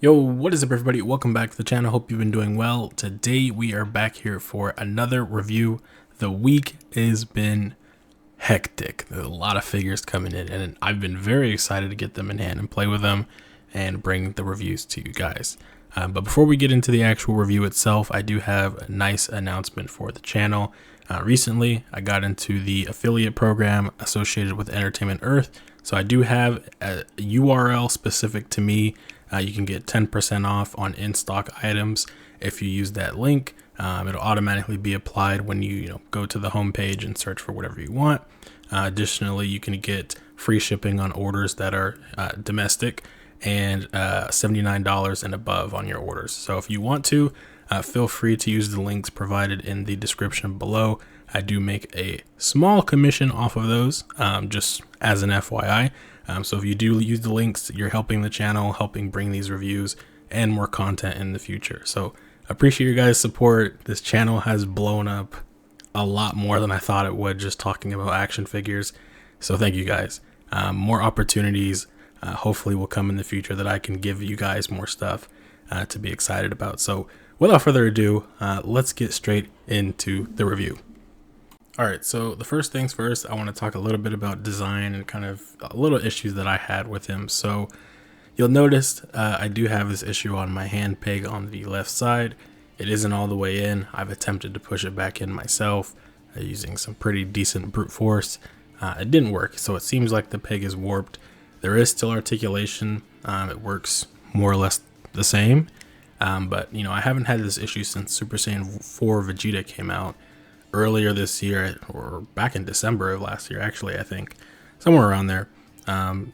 Yo, what is up everybody? Welcome back to the channel. Hope you've been doing well. Today we are back here for another review. The week has been hectic. There's a lot of figures coming in and I've been very excited to get them in hand and play with them and bring the reviews to you guys. But before we get into the actual review itself, I do have a nice announcement for the channel. Recently, I got into the affiliate program associated with Entertainment Earth. So I do have a URL specific to me. You can get 10% off on in-stock items if you use that link. It'll automatically be applied when you go to the home page and search for whatever you want. Additionally, you can get free shipping on orders that are domestic and $79 and above on your orders. So if you want to, feel free to use the links provided in the description below. I do make a small commission off of those, just as an FYI. So if you do use the links, you're helping the channel, helping bring these reviews and more content in the future. So appreciate your guys' support. This channel has blown up a lot more than I thought it would, just talking about action figures. So thank you guys. More opportunities hopefully will come in the future that I can give you guys more stuff to be excited about. So without further ado, let's get straight into the review. Alright, so the first things first, I want to talk a little bit about design and kind of a little issues that I had with him. So you'll notice I do have this issue on my hand peg on the left side. It isn't all the way in. I've attempted to push it back in myself using some pretty decent brute force. It didn't work, so it seems like the peg is warped. There is still articulation. It works more or less the same, but I haven't had this issue since Super Saiyan 4 Vegeta came out earlier this year, or back in December of last year, actually, I think, somewhere around there.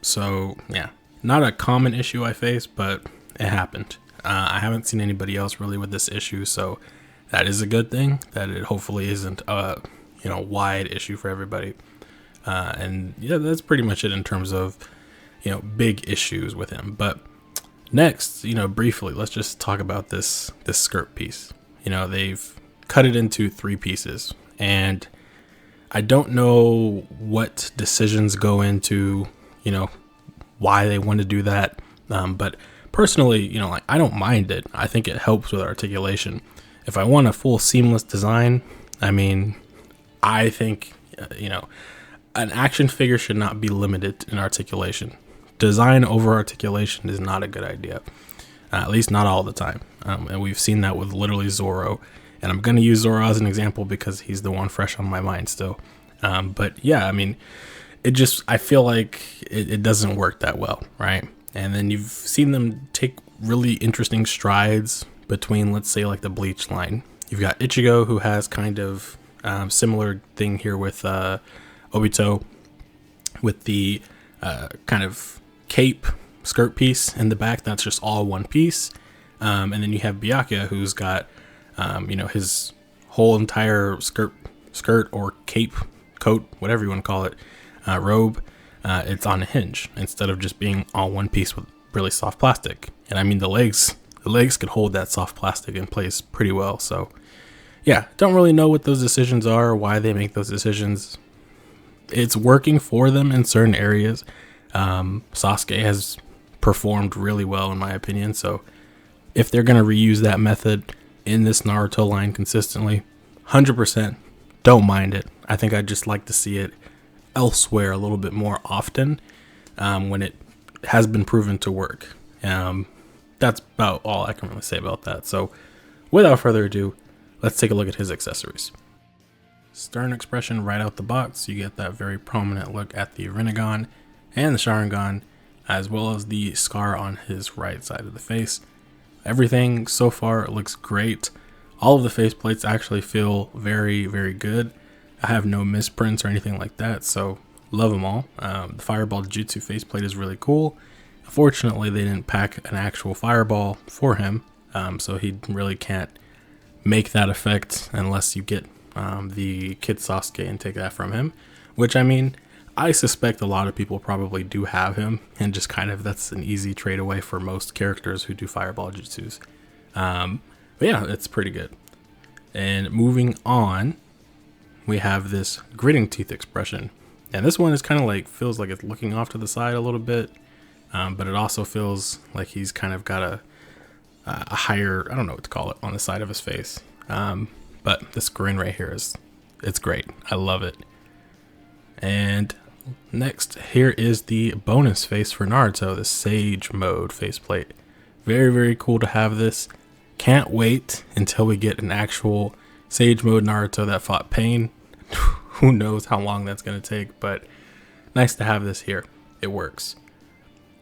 So yeah, not a common issue I face, but it happened. I haven't seen anybody else really with this issue, so that is a good thing, that it hopefully isn't a wide issue for everybody. And yeah, that's pretty much it in terms of big issues with him. But next, briefly, let's just talk about this skirt piece. They've cut it into 3 pieces, and I don't know what decisions go into why they want to do that, but personally, I don't mind it. I think it helps with articulation. If I want a full seamless design, I think an action figure should not be limited in articulation. Design over articulation is not a good idea, at least not all the time, and we've seen that with literally Zoro. And I'm going to use Zoro as an example because he's the one fresh on my mind still. But yeah, I feel like it doesn't work that well, right? And then you've seen them take really interesting strides between, let's say, like the Bleach line. You've got Ichigo, who has kind of similar thing here with Obito, with the kind of cape skirt piece in the back. That's just all one piece. And then you have Byakuya, who's got his whole entire skirt or cape, coat, whatever you want to call it, robe, it's on a hinge instead of just being all one piece with really soft plastic. And the legs could hold that soft plastic in place pretty well. So yeah, don't really know what those decisions are or why they make those decisions. It's working for them in certain areas. Sasuke has performed really well in my opinion. So if they're going to reuse that method in this Naruto line consistently, 100% don't mind it. I think I'd just like to see it elsewhere a little bit more often when it has been proven to work. That's about all I can really say about that. So without further ado, let's take a look at his accessories. Stern expression right out the box. You get that very prominent look at the Rinnegan and the Sharingan, as well as the scar on his right side of the face. Everything so far looks great. All of the faceplates actually feel very, very good. I have no misprints or anything like that, so love them all. The Fireball Jutsu faceplate is really cool. Unfortunately, they didn't pack an actual fireball for him, so he really can't make that effect unless you get the Kid Sasuke and take that from him, which I suspect a lot of people probably do have him, and just that's an easy trade away for most characters who do fireball jutsus. But yeah, it's pretty good. And moving on, we have this gritting teeth expression. And this one is feels like it's looking off to the side a little bit, but it also feels like he's got a higher, I don't know what to call it, on the side of his face. But this grin right here it's great. I love it. And next, here is the bonus face for Naruto, the Sage Mode faceplate. Very, very cool to have this. Can't wait until we get an actual Sage Mode Naruto that fought Pain. Who knows how long that's going to take, but nice to have this here. It works.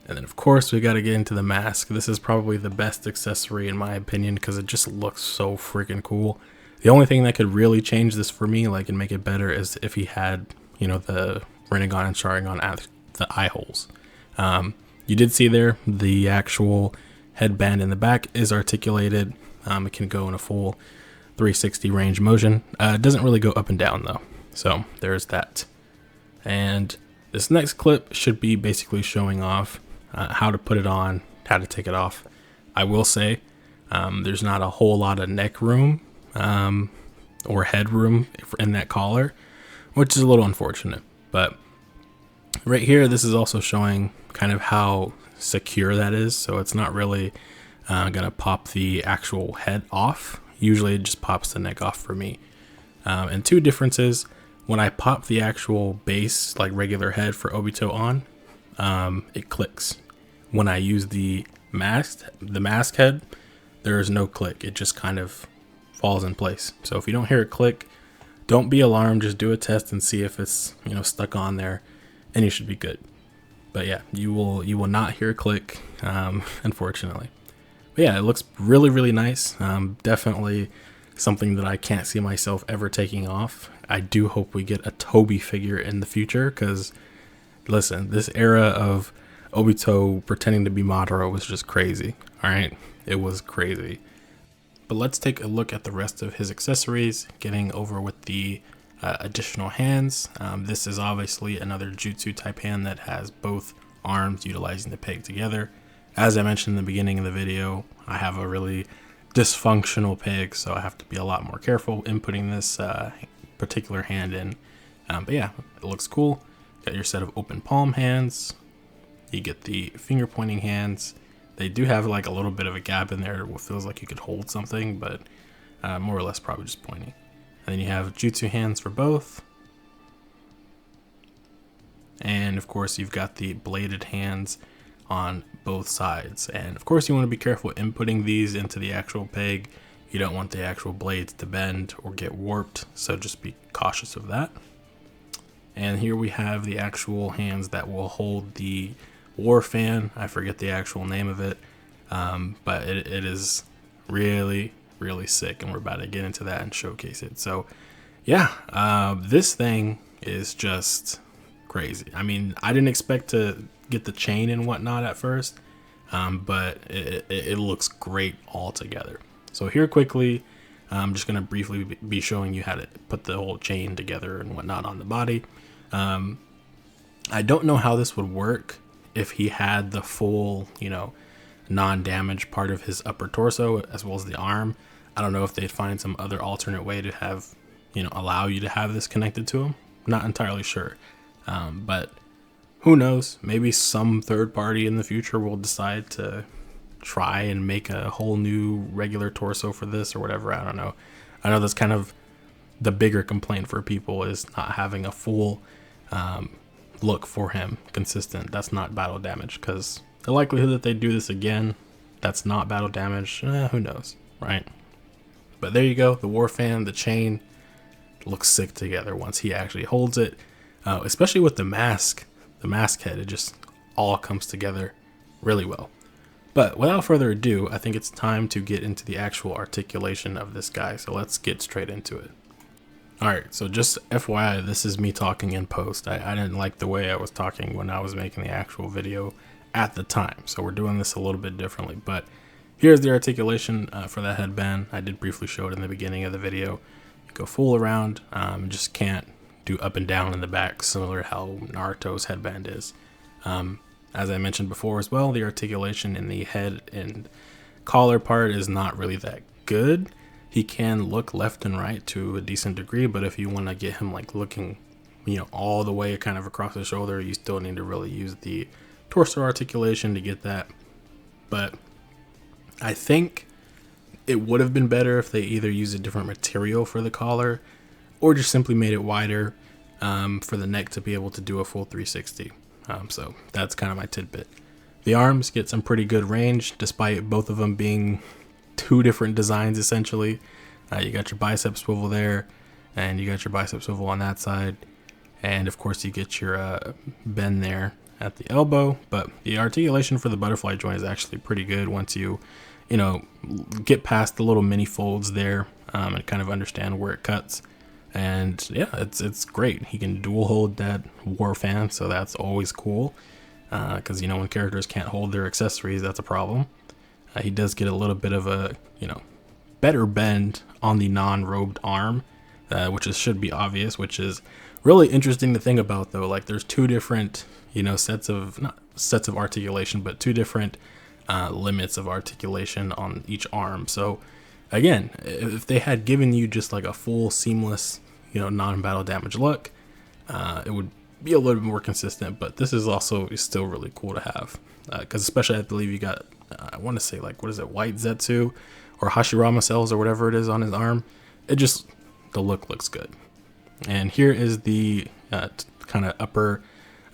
And then, of course, we got to get into the mask. This is probably the best accessory in my opinion because it just looks so freaking cool. The only thing that could really change this for me, like, and make it better is if he had, you know, the Rinnegan and Sharingan at the eye holes. You did see there the actual headband in the back is articulated. It can go in a full 360 range motion. It doesn't really go up and down though. So there's that. And this next clip should be basically showing off how to put it on, how to take it off. I will say there's not a whole lot of neck room or head room in that collar, which is a little unfortunate. But right here, this is also showing kind of how secure that is. So it's not really gonna pop the actual head off. Usually it just pops the neck off for me. And two differences: when I pop the actual base, like regular head for Obito on, it clicks. When I use the mask head, there is no click. It just kind of falls in place. So if you don't hear it click, don't be alarmed. Just do a test and see if it's, you know, stuck on there, and you should be good. But yeah, you will not hear a click, unfortunately. But yeah, it looks really, really nice. Definitely something that I can't see myself ever taking off. I do hope we get a Toby figure in the future, because listen, this era of Obito pretending to be Madara was just crazy. All right, it was crazy. But let's take a look at the rest of his accessories, getting over with the additional hands. This is obviously another jutsu type hand that has both arms utilizing the peg together. As I mentioned in the beginning of the video, I have a really dysfunctional peg, so I have to be a lot more careful inputting this particular hand in. But yeah, it looks cool. Got your set of open palm hands. You get the finger pointing hands. They do have like a little bit of a gap in there where it feels like you could hold something, but more or less probably just pointing. And then you have jutsu hands for both. And of course you've got the bladed hands on both sides. And of course you want to be careful inputting these into the actual peg. You don't want the actual blades to bend or get warped, so just be cautious of that. And here we have the actual hands that will hold the war fan. I forget the actual name of it, but it is really, really sick, and we're about to get into that and showcase it. So yeah, this thing is just crazy. I mean, I didn't expect to get the chain and whatnot at first, but it looks great all together. So here quickly, I'm just going to briefly be showing you how to put the whole chain together and whatnot on the body. I don't know how this would work if he had the full, you know, non-damaged part of his upper torso as well as the arm. I don't know if they'd find some other alternate way to have, you know, allow you to have this connected to him. Not entirely sure. But who knows? Maybe some third party in the future will decide to try and make a whole new regular torso for this or whatever. I don't know. I know that's kind of the bigger complaint for people, is not having a full look for him consistent. That's not battle damage, because the likelihood that they do this again, that's not battle damage, who knows, right? But there you go. The war fan, the chain looks sick together once he actually holds it, especially with the mask head. It just all comes together really well. But without further ado, I think it's time to get into the actual articulation of this guy. So let's get straight into it. Alright, so just FYI, this is me talking in post. I didn't like the way I was talking when I was making the actual video at the time. So we're doing this a little bit differently. But here's the articulation for that headband. I did briefly show it in the beginning of the video. You go full around, just can't do up and down in the back, similar to how Naruto's headband is. As I mentioned before as well, the articulation in the head and collar part is not really that good. He can look left and right to a decent degree, but if you want to get him like looking, you know, all the way kind of across the shoulder, you still need to really use the torso articulation to get that. But I think it would have been better if they either used a different material for the collar or just simply made it wider for the neck to be able to do a full 360. So that's kind of my tidbit. The arms get some pretty good range despite both of them being two different designs essentially. You got your bicep swivel there, and you got your bicep swivel on that side, and of course you get your bend there at the elbow. But the articulation for the butterfly joint is actually pretty good once you get past the little mini folds there and kind of understand where it cuts. And yeah, it's great. He can dual hold that war fan, so that's always cool. Because when characters can't hold their accessories, that's a problem. He does get a little bit of a better bend on the non-robed arm, which should be obvious, which is really interesting to think about though. Like there's two different sets of articulation, but two different limits of articulation on each arm. So again, if they had given you just like a full seamless non-battle damage look, it would be a little bit more consistent. But this is also still really cool to have, because especially I believe you got I want to say like, what is it, white Zetsu or Hashirama cells or whatever it is on his arm. The look looks good. And here is the kind of upper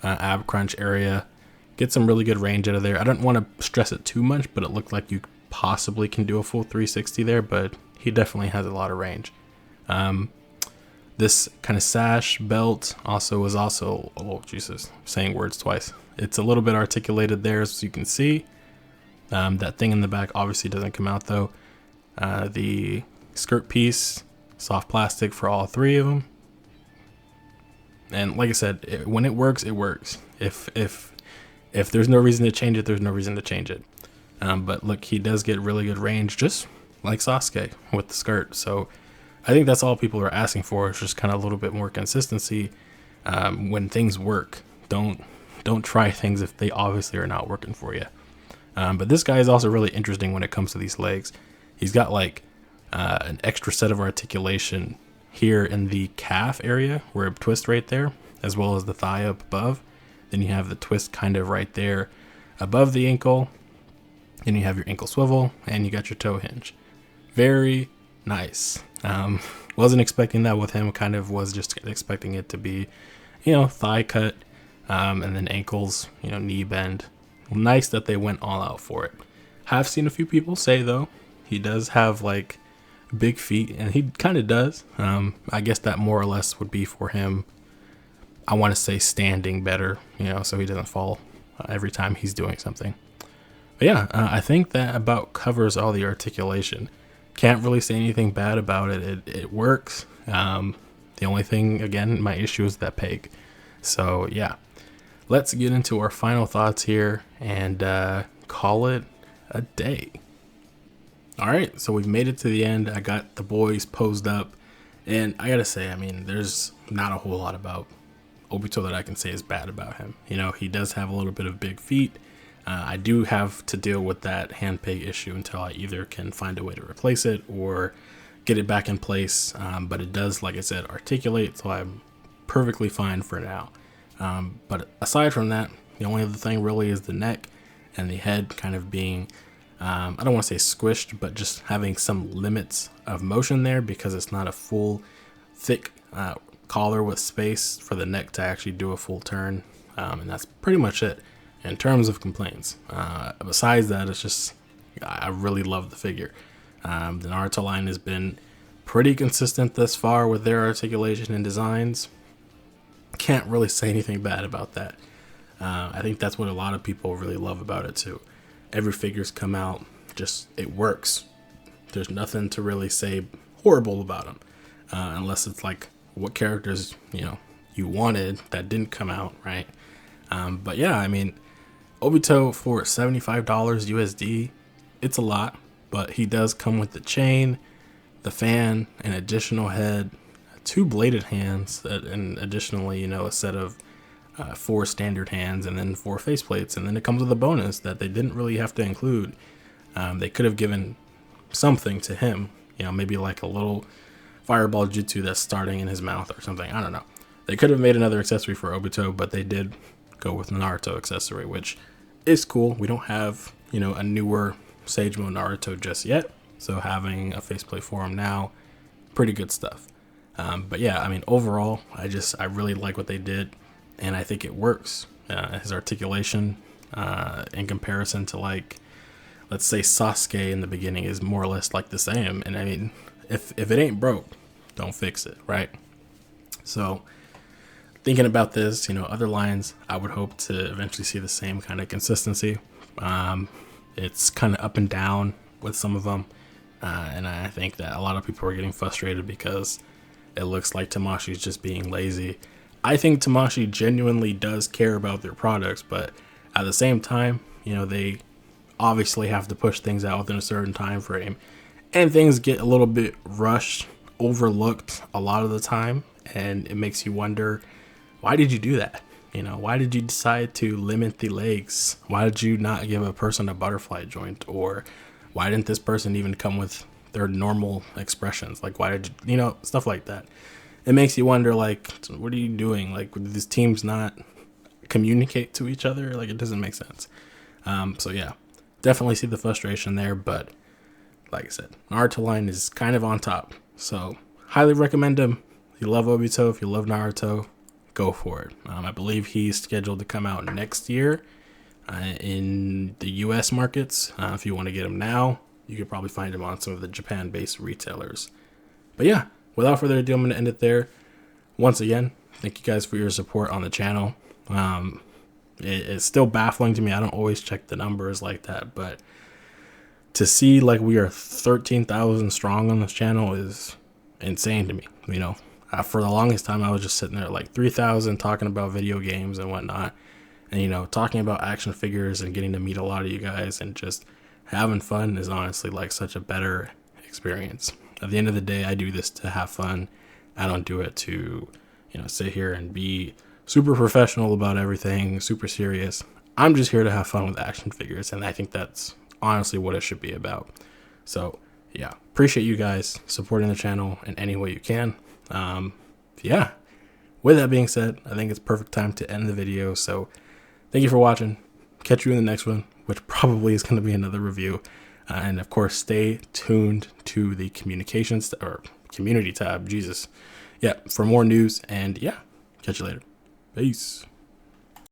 ab crunch area. Get some really good range out of there. I don't want to stress it too much, but it looked like you possibly can do a full 360 there, but he definitely has a lot of range. This kind of sash belt was also, oh Jesus, saying words twice. It's a little bit articulated there, as you can see. That thing in the back obviously doesn't come out though. The skirt piece, soft plastic for all three of them. And like I said, when it works, it works. If there's no reason to change it, there's no reason to change it. But look, he does get really good range, just like Sasuke with the skirt. So I think that's all people are asking for, is just kind of a little bit more consistency. When things work, don't try things if they obviously are not working for you. But this guy is also really interesting when it comes to these legs. He's got like an extra set of articulation here in the calf area where it twists right there, as well as the thigh up above. Then you have the twist kind of right there above the ankle. Then you have your ankle swivel, and you got your toe hinge. Very nice. Wasn't expecting that with him. Kind of was just expecting it to be, thigh cut, and then ankles, knee bend. Nice that they went all out for it. Have seen a few people say though, he does have like big feet, and he kind of does. I guess that more or less would be for him, I want to say, standing better, so he doesn't fall every time he's doing something. But yeah, I think that about covers all the articulation. Can't really say anything bad about it. It works. The only thing, again, my issue is that peg. So yeah, let's get into our final thoughts here and call it a day. All right, so we've made it to the end. I got the boys posed up, and I gotta say, I mean, there's not a whole lot about Obito that I can say is bad about him. He does have a little bit of big feet. I do have to deal with that hand peg issue until I either can find a way to replace it or get it back in place. But it does, like I said, articulate, so I'm perfectly fine for now. But aside from that, the only other thing really is the neck and the head kind of being, I don't want to say squished, but just having some limits of motion there, because it's not a full thick collar with space for the neck to actually do a full turn. And that's pretty much it in terms of complaints. Besides that, it's just, I really love the figure. The Naruto line has been pretty consistent thus far with their articulation and designs. Can't really say anything bad about that. I think that's what a lot of people really love about it too. Every figure's come out, just, it works. There's nothing to really say horrible about them, unless it's like what characters you wanted that didn't come out, right? But yeah, I mean, Obito for $75 USD, it's a lot, but he does come with the chain, the fan, an additional head, 2 bladed hands, and additionally, a set of 4 standard hands, and then 4 faceplates, and then it comes with a bonus that they didn't really have to include. They could have given something to him, maybe like a little fireball jutsu that's starting in his mouth or something. I don't know. They could have made another accessory for Obito, but they did go with the Naruto accessory, which is cool. We don't have, a newer Sagemo Naruto just yet. So having a faceplate for him now, pretty good stuff. But yeah, I mean, overall, I really like what they did, and I think it works. His articulation, in comparison to, like, let's say Sasuke in the beginning, is more or less like the same. And I mean, if it ain't broke, don't fix it, right? So thinking about this, other lines, I would hope to eventually see the same kind of consistency. It's kind of up and down with some of them. And I think that a lot of people are getting frustrated because it looks like Tamashi's just being lazy. I think Tamashi genuinely does care about their products, but at the same time, they obviously have to push things out within a certain time frame, and things get a little bit rushed, overlooked a lot of the time, and it makes you wonder, why did you do that? Why did you decide to limit the legs? Why did you not give a person a butterfly joint? Or why didn't this person even come with their normal expressions? Like, why did you, stuff like that. It makes you wonder, like, what are you doing? Like, would these teams not communicate to each other? Like, it doesn't make sense. So yeah, definitely see the frustration there, but like I said, Naruto line is kind of on top. So highly recommend him. If you love Obito, if you love Naruto, go for it. I believe he's scheduled to come out next year in the US markets. If you want to get him now, you could probably find him on some of the Japan-based retailers. But yeah, without further ado, I'm going to end it there. Once again, thank you guys for your support on the channel. It's still baffling to me. I don't always check the numbers like that, but to see like we are 13,000 strong on this channel is insane to me. For the longest time, I was just sitting there at like 3,000 talking about video games and whatnot, and talking about action figures and getting to meet a lot of you guys and just having fun is honestly like such a better experience. At the end of the day, I do this to have fun. I don't do it to, sit here and be super professional about everything, super serious. I'm just here to have fun with action figures, and I think that's honestly what it should be about. So yeah, appreciate you guys supporting the channel in any way you can. Yeah, with that being said, I think it's perfect time to end the video. So thank you for watching. Catch you in the next one, which probably is going to be another review. And of course, stay tuned to the communications or community tab. Jesus. Yeah, for more news. And yeah, catch you later. Peace.